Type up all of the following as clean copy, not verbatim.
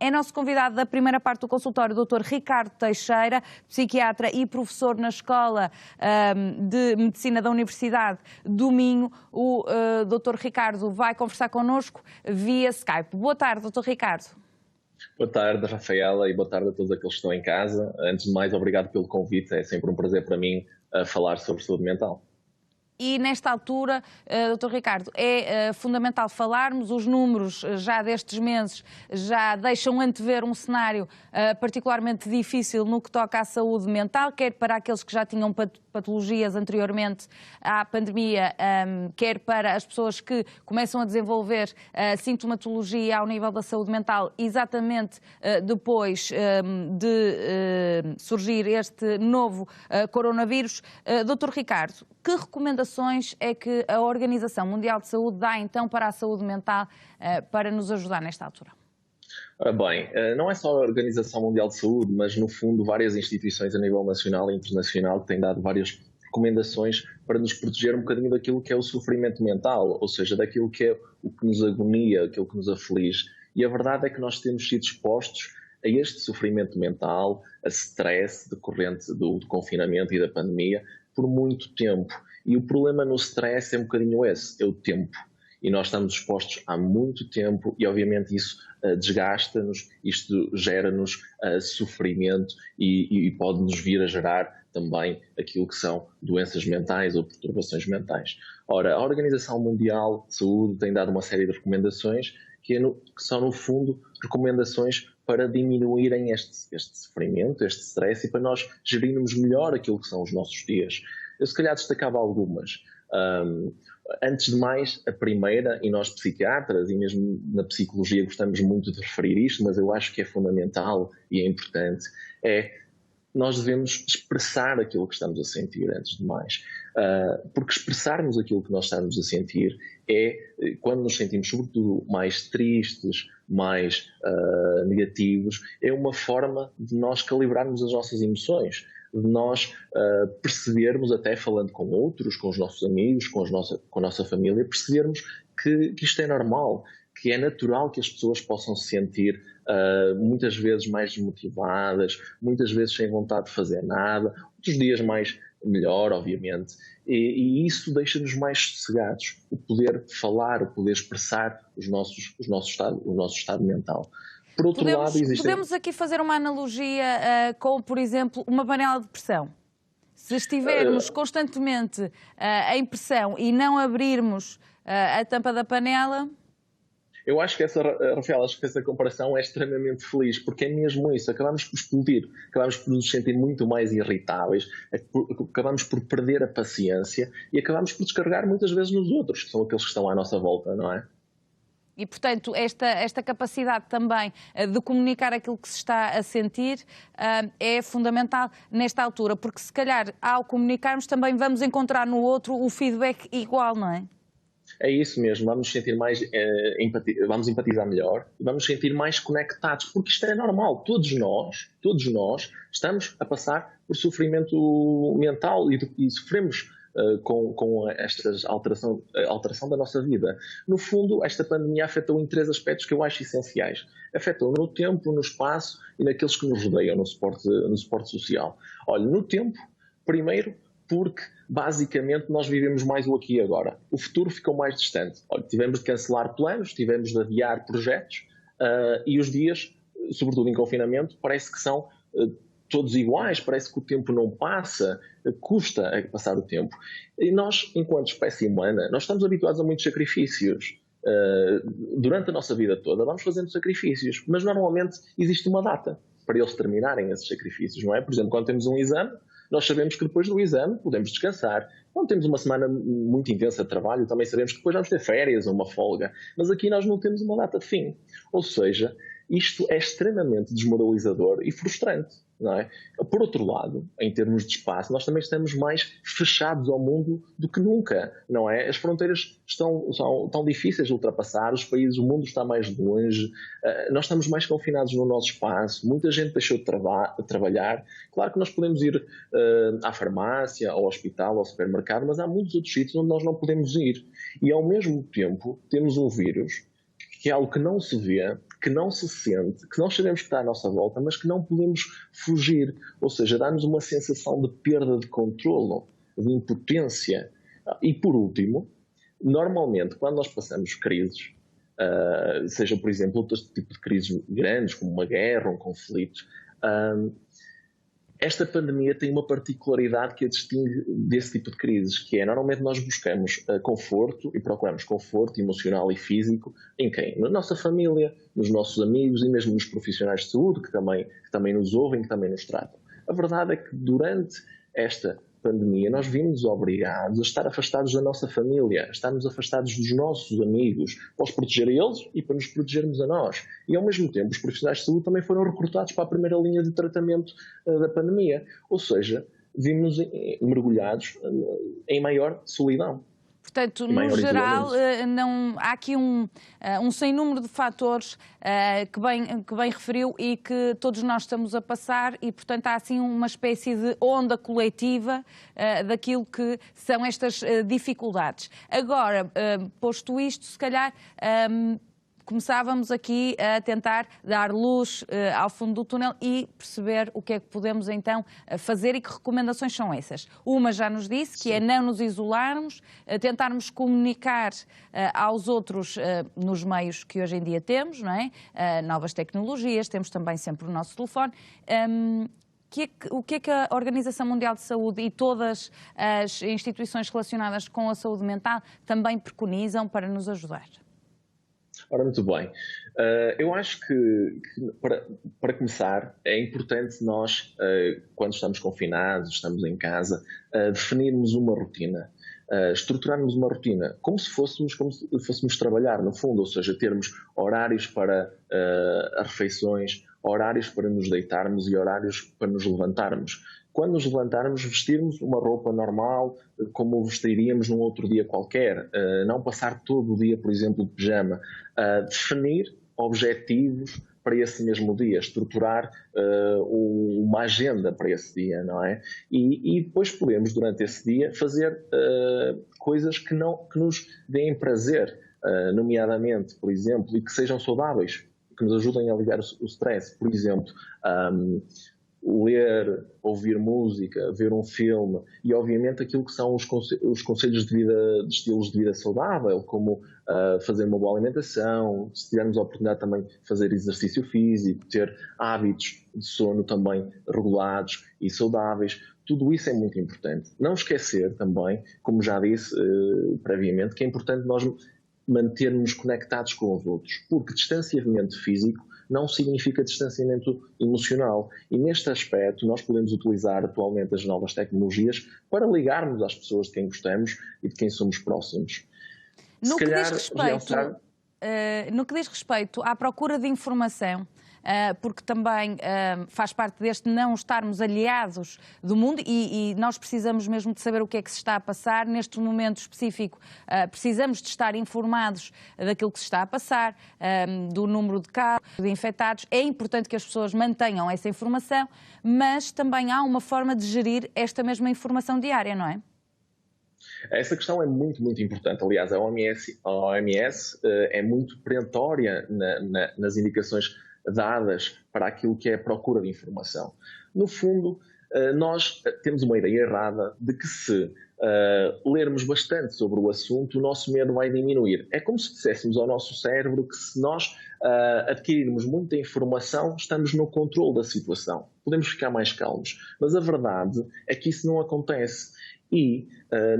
É nosso convidado da primeira parte do consultório o Dr. Ricardo Teixeira, psiquiatra e professor na Escola de Medicina da Universidade do Minho. O Dr. Ricardo vai conversar connosco via Skype. Boa tarde, Dr. Ricardo. Boa tarde, Rafaela, e boa tarde a todos aqueles que estão em casa. Antes de mais, obrigado pelo convite. É sempre um prazer para mim falar sobre saúde mental. E nesta altura, Dr. Ricardo, é fundamental falarmos, os números já destes meses já deixam antever um cenário particularmente difícil no que toca à saúde mental, quer para aqueles que já tinham patologias anteriormente à pandemia, quer para as pessoas que começam a desenvolver sintomatologia ao nível da saúde mental, exatamente depois de surgir este novo coronavírus. Dr. Ricardo, que recomendações é que a Organização Mundial de Saúde dá então para a saúde mental para nos ajudar nesta altura? Ora bem, não é só a Organização Mundial de Saúde, mas no fundo várias instituições a nível nacional e internacional que têm dado várias recomendações para nos proteger um bocadinho daquilo que é o sofrimento mental, ou seja, daquilo que é o que nos agonia, aquilo que nos aflige. E a verdade é que nós temos sido expostos a este sofrimento mental, a stress decorrente do confinamento e da pandemia, por muito tempo. E o problema no stress é um bocadinho esse, é o tempo. E nós estamos expostos há muito tempo e, obviamente, isso desgasta-nos, isto gera-nos sofrimento e pode-nos vir a gerar também aquilo que são doenças mentais ou perturbações mentais. Ora, a Organização Mundial de Saúde tem dado uma série de recomendações que são, no fundo, recomendações para diminuírem este sofrimento, este stress e para nós gerirmos melhor aquilo que são os nossos dias. Eu, se calhar, destacava algumas. Antes de mais, a primeira, e nós psiquiatras e mesmo na psicologia gostamos muito de referir isto, mas eu acho que é fundamental e é importante, nós devemos expressar aquilo que estamos a sentir antes de mais. Porque expressarmos aquilo que nós estamos a sentir quando nos sentimos sobretudo mais tristes, mais negativos, é uma forma de nós calibrarmos as nossas emoções, de nós percebermos, até falando com outros, com os nossos amigos, com a nossa família, percebermos que isto é normal, que é natural que as pessoas possam se sentir muitas vezes mais desmotivadas, muitas vezes sem vontade de fazer nada, outros dias melhor, obviamente, e isso deixa-nos mais sossegados, o poder falar, o poder expressar o nosso estado mental. Por outro lado, podemos aqui fazer uma analogia com, por exemplo, uma panela de pressão. Se estivermos constantemente em pressão e não abrirmos a tampa da panela... Eu acho que Rafael, acho que essa comparação é extremamente feliz, porque é mesmo isso, acabamos por explodir, acabamos por nos sentir muito mais irritáveis, acabamos por perder a paciência e acabamos por descarregar muitas vezes nos outros, que são aqueles que estão à nossa volta, não é? E, portanto, esta capacidade também de comunicar aquilo que se está a sentir é fundamental nesta altura, porque se calhar ao comunicarmos também vamos encontrar no outro o feedback igual, não é? É isso mesmo, vamos sentir mais vamos empatizar melhor e vamos sentir mais conectados, porque isto é normal, todos nós estamos a passar por sofrimento mental e sofremos com esta alteração da nossa vida. No fundo, esta pandemia afetou em 3 aspectos que eu acho essenciais. Afetou no tempo, no espaço e naqueles que nos rodeiam, no suporte social. Olha, no tempo, primeiro, porque basicamente nós vivemos mais o aqui e agora. O futuro ficou mais distante. Olha, tivemos de cancelar planos, tivemos de adiar projetos e os dias, sobretudo em confinamento, parece que são todos iguais, parece que o tempo não passa, custa a passar o tempo. E nós, enquanto espécie humana, nós estamos habituados a muitos sacrifícios. Durante a nossa vida toda vamos fazendo sacrifícios, mas normalmente existe uma data para eles terminarem esses sacrifícios, não é? Por exemplo, quando temos um exame, nós sabemos que depois do exame podemos descansar. Quando temos uma semana muito intensa de trabalho, também sabemos que depois vamos ter férias ou uma folga. Mas aqui nós não temos uma data de fim. Ou seja, isto é extremamente desmoralizador e frustrante, não é? Por outro lado, em termos de espaço, nós também estamos mais fechados ao mundo do que nunca, não é? As fronteiras são tão difíceis de ultrapassar, o mundo está mais longe, nós estamos mais confinados no nosso espaço, muita gente deixou de trabalhar. Claro que nós podemos ir à farmácia, ao hospital, ao supermercado, mas há muitos outros sítios onde nós não podemos ir. E ao mesmo tempo temos um vírus, que é algo que não se vê, que não se sente, que nós sabemos que está à nossa volta, mas que não podemos fugir. Ou seja, dá-nos uma sensação de perda de controlo, de impotência. E por último, normalmente, quando nós passamos crises, seja, por exemplo, outro tipo de crises grandes, como uma guerra, um conflito, esta pandemia tem uma particularidade que a distingue desse tipo de crises, que é, normalmente nós buscamos conforto e procuramos conforto emocional e físico em quem? Na nossa família, nos nossos amigos e mesmo nos profissionais de saúde que também nos ouvem, que também nos tratam. A verdade é que durante esta pandemia nós vimos obrigados a estar afastados da nossa família, a estarmos afastados dos nossos amigos, para os proteger a eles e para nos protegermos a nós. E ao mesmo tempo os profissionais de saúde também foram recrutados para a primeira linha de tratamento da pandemia. Ou seja, vimos mergulhados em maior solidão. Portanto, no geral, há aqui um sem número de fatores que bem referiu e que todos nós estamos a passar e, portanto, há assim uma espécie de onda coletiva daquilo que são estas dificuldades. Agora, posto isto, se calhar começávamos aqui a tentar dar luz ao fundo do túnel e perceber o que é que podemos então fazer e que recomendações são essas. Uma já nos disse, que é não nos isolarmos, tentarmos comunicar aos outros nos meios que hoje em dia temos, não é? Novas tecnologias, temos também sempre o nosso telefone. O que é que a Organização Mundial de Saúde e todas as instituições relacionadas com a saúde mental também preconizam para nos ajudar? Ora, muito bem. Eu acho que para começar, é importante nós, quando estamos confinados, estamos em casa, definirmos uma rotina, estruturarmos uma rotina, como se fôssemos trabalhar, no fundo, ou seja, termos horários para as refeições, horários para nos deitarmos e horários para nos levantarmos. Quando nos levantarmos, vestirmos uma roupa normal, como vestiríamos num outro dia qualquer. Não passar todo o dia, por exemplo, de pijama. Definir objetivos para esse mesmo dia, estruturar uma agenda para esse dia, não é? E depois podemos, durante esse dia, fazer coisas que nos deem prazer, nomeadamente, por exemplo, e que sejam saudáveis, que nos ajudem a aliviar o stress. Por exemplo, ler, ouvir música, ver um filme e, obviamente, aquilo que são os conselhos de estilos de vida saudável, como fazer uma boa alimentação, se tivermos a oportunidade também fazer exercício físico, ter hábitos de sono também regulados e saudáveis. Tudo isso é muito importante. Não esquecer também, como já disse previamente, que é importante nós mantermos conectados com os outros, porque distanciamento físico não significa distanciamento emocional. E neste aspecto nós podemos utilizar atualmente as novas tecnologias para ligarmos às pessoas de quem gostamos e de quem somos próximos. No que diz respeito à procura de informação, porque também faz parte deste não estarmos aliados do mundo e nós precisamos mesmo de saber o que é que se está a passar. Neste momento específico, precisamos de estar informados daquilo que se está a passar, do número de casos, de infectados. É importante que as pessoas mantenham essa informação, mas também há uma forma de gerir esta mesma informação diária, não é? Essa questão é muito, muito importante. Aliás, a OMS é muito perentória nas indicações dadas para aquilo que é a procura de informação. No fundo, nós temos uma ideia errada de que se lermos bastante sobre o assunto, o nosso medo vai diminuir. É como se disséssemos ao nosso cérebro que se nós adquirirmos muita informação, estamos no controle da situação. Podemos ficar mais calmos. Mas a verdade é que isso não acontece. E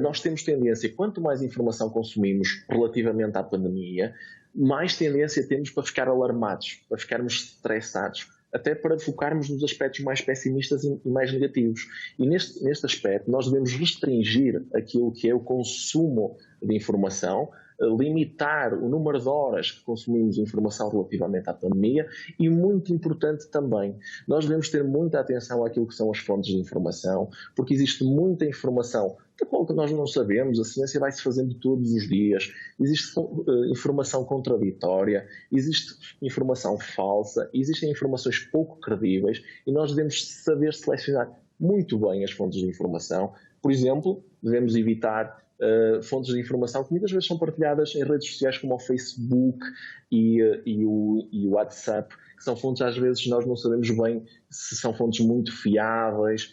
nós temos tendência, quanto mais informação consumimos relativamente à pandemia, mais tendência temos para ficar alarmados, para ficarmos estressados, até para focarmos nos aspectos mais pessimistas e mais negativos. E neste aspecto nós devemos restringir aquilo que é o consumo de informação, limitar o número de horas que consumimos informação relativamente à pandemia e, muito importante também, nós devemos ter muita atenção àquilo que são as fontes de informação, porque existe muita informação da qual nós não sabemos, a ciência vai-se fazendo todos os dias, existe informação contraditória, existe informação falsa, existem informações pouco credíveis e nós devemos saber selecionar muito bem as fontes de informação. Por exemplo, devemos evitar fontes de informação que muitas vezes são partilhadas em redes sociais como o Facebook e o WhatsApp, que são fontes, às vezes, nós não sabemos bem se são fontes muito fiáveis,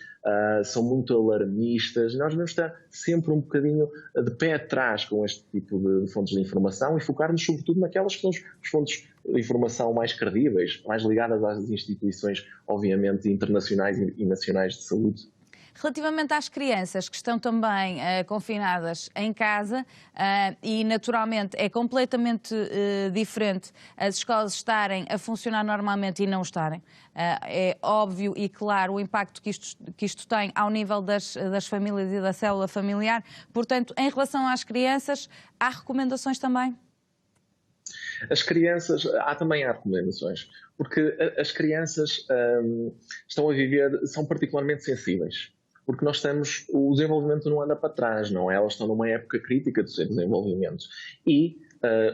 são muito alarmistas. Nós devemos estar sempre um bocadinho de pé atrás com este tipo de fontes de informação e focar-nos sobretudo naquelas que são as fontes de informação mais credíveis, mais ligadas às instituições, obviamente, internacionais e nacionais de saúde. Relativamente às crianças que estão também confinadas em casa e naturalmente é completamente diferente as escolas estarem a funcionar normalmente e não estarem. É óbvio e claro o impacto que isto tem ao nível das famílias e da célula familiar. Portanto, em relação às crianças, há recomendações também? As crianças, também há recomendações, porque as crianças estão a viver, são particularmente sensíveis. Porque o desenvolvimento não anda para trás, não é? Elas estão numa época crítica do seu desenvolvimento. E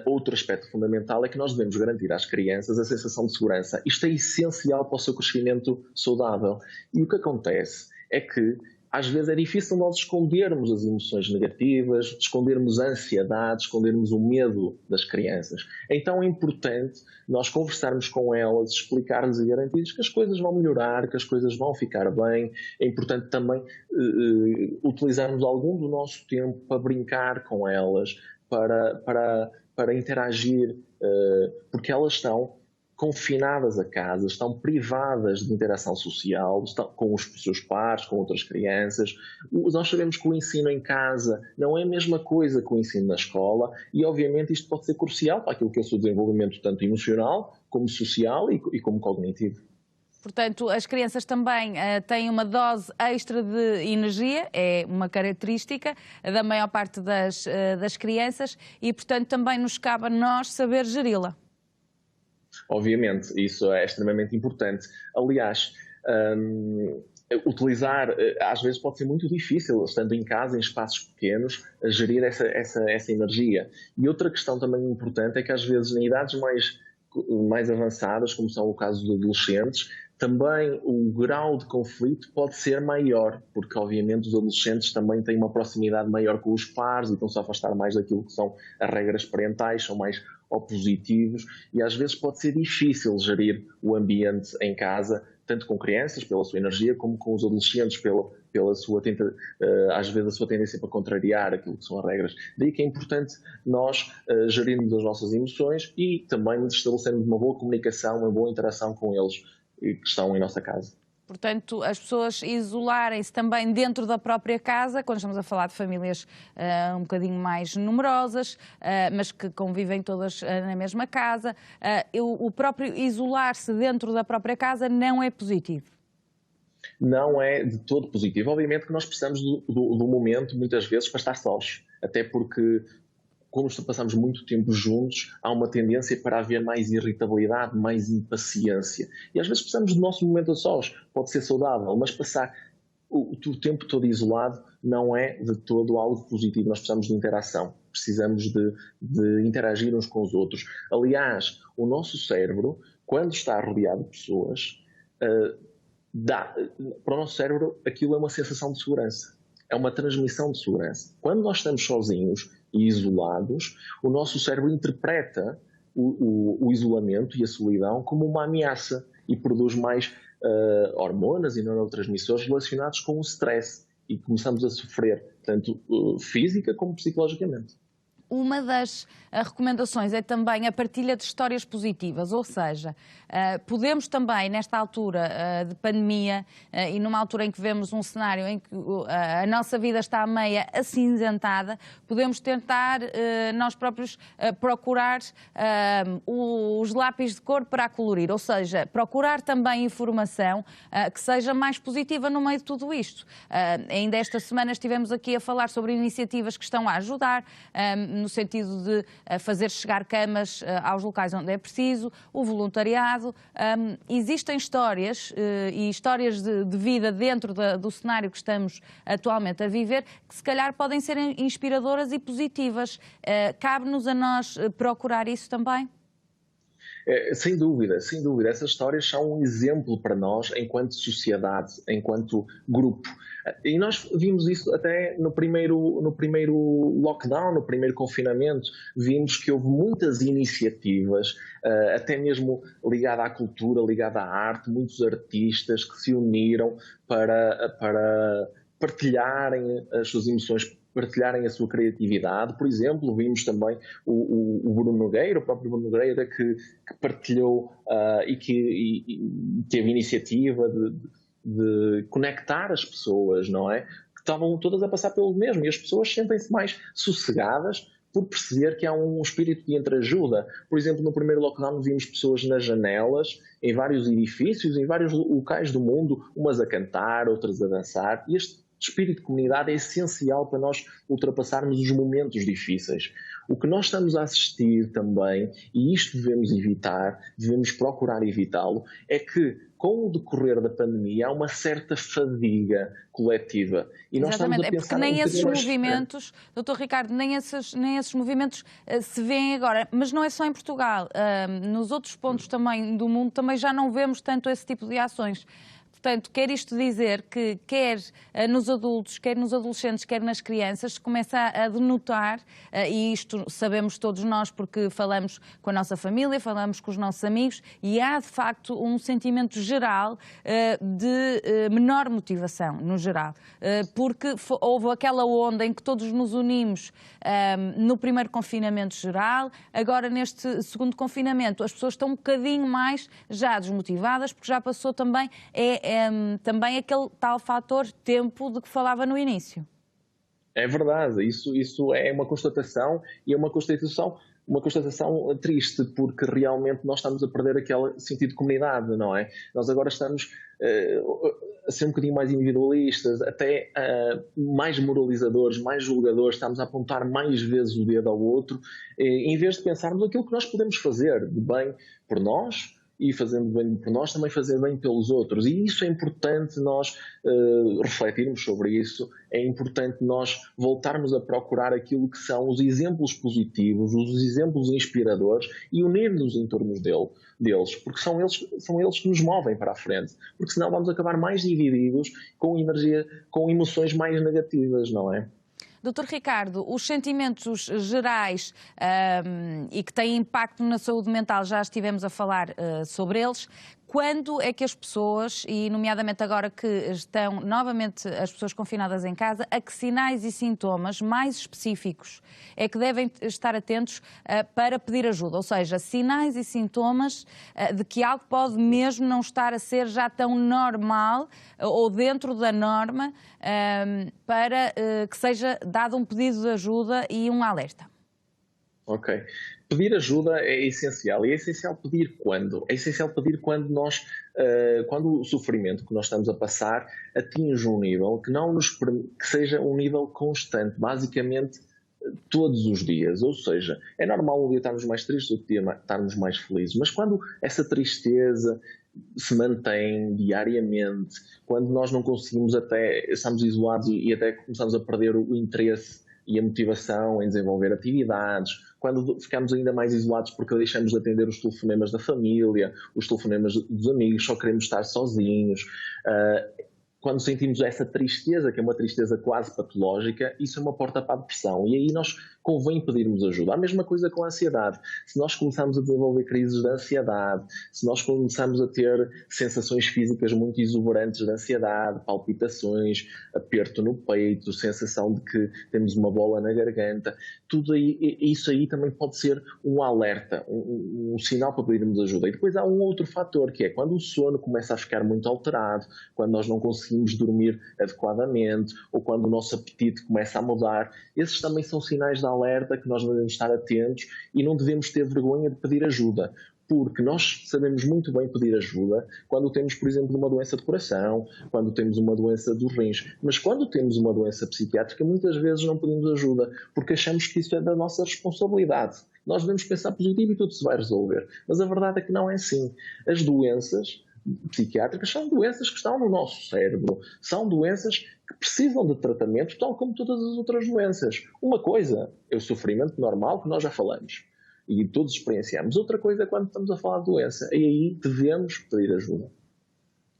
outro aspecto fundamental é que nós devemos garantir às crianças a sensação de segurança. Isto é essencial para o seu crescimento saudável. E o que acontece é que às vezes é difícil nós escondermos as emoções negativas, escondermos a ansiedade, escondermos o medo das crianças. Então é importante nós conversarmos com elas, explicar-lhes e garantir-lhes que as coisas vão melhorar, que as coisas vão ficar bem. É importante também utilizarmos algum do nosso tempo para brincar com elas, para interagir, porque elas estão confinadas a casa, estão privadas de interação social, estão com os seus pares, com outras crianças. Nós sabemos que o ensino em casa não é a mesma coisa que o ensino na escola e, obviamente, isto pode ser crucial para aquilo que é o seu desenvolvimento tanto emocional, como social e como cognitivo. Portanto, as crianças também têm uma dose extra de energia, é uma característica da maior parte das crianças e, portanto, também nos cabe a nós saber geri-la. Obviamente, isso é extremamente importante. Aliás, utilizar, às vezes pode ser muito difícil, estando em casa, em espaços pequenos, a gerir essa energia. E outra questão também importante é que às vezes em idades mais avançadas, como são o caso de adolescentes, também o grau de conflito pode ser maior, porque obviamente os adolescentes também têm uma proximidade maior com os pares e estão-se a afastar mais daquilo que são as regras parentais, são mais opositivos e às vezes pode ser difícil gerir o ambiente em casa, tanto com crianças, pela sua energia, como com os adolescentes, pela sua às vezes a sua tendência para contrariar aquilo que são as regras. Daí que é importante nós gerirmos as nossas emoções e também estabelecermos uma boa comunicação, uma boa interação com eles que estão em nossa casa. Portanto, as pessoas isolarem-se também dentro da própria casa, quando estamos a falar de famílias um bocadinho mais numerosas, mas que convivem todas na mesma casa, o próprio isolar-se dentro da própria casa não é positivo. Não é de todo positivo. Obviamente que nós precisamos do momento, muitas vezes, para estar sós. Até porque, como passamos muito tempo juntos, há uma tendência para haver mais irritabilidade, mais impaciência. E às vezes precisamos do nosso momento a sós. Pode ser saudável, mas passar o tempo todo isolado não é de todo algo positivo. Nós precisamos de interação. Precisamos de interagir uns com os outros. Aliás, o nosso cérebro, quando está rodeado de pessoas, para o nosso cérebro aquilo é uma sensação de segurança. É uma transmissão de segurança. Quando nós estamos sozinhos e isolados, o nosso cérebro interpreta o isolamento e a solidão como uma ameaça e produz mais hormonas e neurotransmissores relacionados com o stress e começamos a sofrer, tanto física como psicologicamente. Uma das recomendações é também a partilha de histórias positivas, ou seja, podemos também, nesta altura de pandemia e numa altura em que vemos um cenário em que a nossa vida está meia acinzentada, podemos tentar nós próprios procurar os lápis de cor para colorir, ou seja, procurar também informação que seja mais positiva no meio de tudo isto. Ainda esta semana estivemos aqui a falar sobre iniciativas que estão a ajudar, no sentido de fazer chegar camas aos locais onde é preciso, o voluntariado. Existem histórias e histórias de vida dentro do cenário que estamos atualmente a viver que se calhar podem ser inspiradoras e positivas. Cabe-nos a nós procurar isso também? Sem dúvida, sem dúvida. Essas histórias são um exemplo para nós enquanto sociedade, enquanto grupo. E nós vimos isso até no primeiro lockdown, no primeiro confinamento. Vimos que houve muitas iniciativas, até mesmo ligada à cultura, ligada à arte, muitos artistas que se uniram para partilharem as suas emoções, partilharem a sua criatividade. Por exemplo, vimos também o Bruno Nogueira, o próprio Bruno Nogueira, que partilhou e que teve iniciativa de conectar as pessoas, não é? Que estavam todas a passar pelo mesmo, e as pessoas sentem-se mais sossegadas por perceber que há um espírito de entreajuda. Por exemplo, no primeiro lockdown vimos pessoas nas janelas, em vários edifícios, em vários locais do mundo, umas a cantar, outras a dançar, e este espírito de comunidade é essencial para nós ultrapassarmos os momentos difíceis. O que nós estamos a assistir também, e isto devemos evitar, devemos procurar evitá-lo, é que com o decorrer da pandemia há uma certa fadiga coletiva. E nós estamos a pensar porque nem esses movimentos, Dr. Ricardo, nem esses movimentos se vêem agora. Mas não é só em Portugal. Nos outros pontos também do mundo também já não vemos tanto esse tipo de ações. Portanto, quer isto dizer que quer nos adultos, quer nos adolescentes, quer nas crianças, se começa a denotar, e isto sabemos todos nós porque falamos com a nossa família, falamos com os nossos amigos, e há de facto um sentimento geral de menor motivação, no geral. Porque houve aquela onda em que todos nos unimos no primeiro confinamento geral, agora neste segundo confinamento as pessoas estão um bocadinho mais já desmotivadas, porque já passou também também aquele tal fator tempo de que falava no início. É verdade, isso é uma constatação, e é uma constatação triste, porque realmente nós estamos a perder aquele sentido de comunidade, não é? Nós agora estamos a ser um bocadinho mais individualistas, até mais moralizadores, mais julgadores, estamos a apontar mais vezes o dedo ao outro, em vez de pensarmos aquilo que nós podemos fazer de bem por nós, e fazendo bem por nós, também fazer bem pelos outros. E isso é importante nós refletirmos sobre isso, é importante nós voltarmos a procurar aquilo que são os exemplos positivos, os exemplos inspiradores, e unir-nos em torno deles, porque são eles que nos movem para a frente, porque senão vamos acabar mais divididos, com emoções mais negativas, não é? Dr. Ricardo, os sentimentos gerais e que têm impacto na saúde mental, já estivemos a falar sobre eles. Quando é que as pessoas, e nomeadamente agora que estão novamente as pessoas confinadas em casa, a que sinais e sintomas mais específicos é que devem estar atentos para pedir ajuda? Ou seja, sinais e sintomas de que algo pode mesmo não estar a ser já tão normal ou dentro da norma para que seja dado um pedido de ajuda e um alerta. Ok. Pedir ajuda é essencial. E é essencial pedir quando? É essencial pedir quando quando o sofrimento que nós estamos a passar atinge um nível que seja um nível constante, basicamente todos os dias. Ou seja, é normal um dia estarmos mais tristes, outro dia estarmos mais felizes, mas quando essa tristeza se mantém diariamente, quando nós não conseguimos, estamos isolados e até começamos a perder o interesse e a motivação em desenvolver atividades, quando ficamos ainda mais isolados porque deixamos de atender os telefonemas da família, os telefonemas dos amigos, só queremos estar sozinhos, quando sentimos essa tristeza, que é uma tristeza quase patológica, isso é uma porta para a depressão, e aí nós convém pedirmos ajuda. A mesma coisa com a ansiedade. Se nós começarmos a desenvolver crises de ansiedade, se nós começarmos a ter sensações físicas muito exuberantes de ansiedade, palpitações, aperto no peito, sensação de que temos uma bola na garganta, isso aí também pode ser um alerta, um sinal para pedirmos ajuda. E depois há um outro fator, que é quando o sono começa a ficar muito alterado, quando nós não conseguimos dormir adequadamente, ou quando o nosso apetite começa a mudar. Esses também são sinais de alerta que nós devemos estar atentos e não devemos ter vergonha de pedir ajuda, porque nós sabemos muito bem pedir ajuda quando temos, por exemplo, uma doença de coração, quando temos uma doença dos rins, mas quando temos uma doença psiquiátrica muitas vezes não pedimos ajuda, porque achamos que isso é da nossa responsabilidade. Nós devemos pensar positivo e tudo se vai resolver, mas a verdade é que não é assim. As doenças psiquiátricas são doenças que estão no nosso cérebro, são doenças que precisam de tratamento, tal como todas as outras doenças. Uma coisa é o sofrimento normal, que nós já falamos, e todos experienciamos. Outra coisa é quando estamos a falar de doença, e aí devemos pedir ajuda.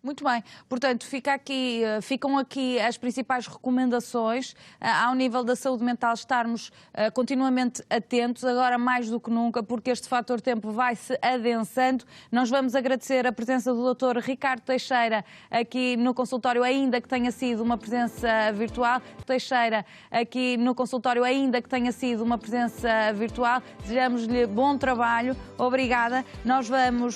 Muito bem, portanto ficam aqui as principais recomendações ao nível da saúde mental, estarmos continuamente atentos, agora mais do que nunca, porque este fator tempo vai se adensando. Nós vamos agradecer a presença do Dr. Ricardo Teixeira aqui no consultório, ainda que tenha sido uma presença virtual. Teixeira aqui no consultório, ainda que tenha sido uma presença virtual. Desejamos-lhe bom trabalho, obrigada. Nós vamos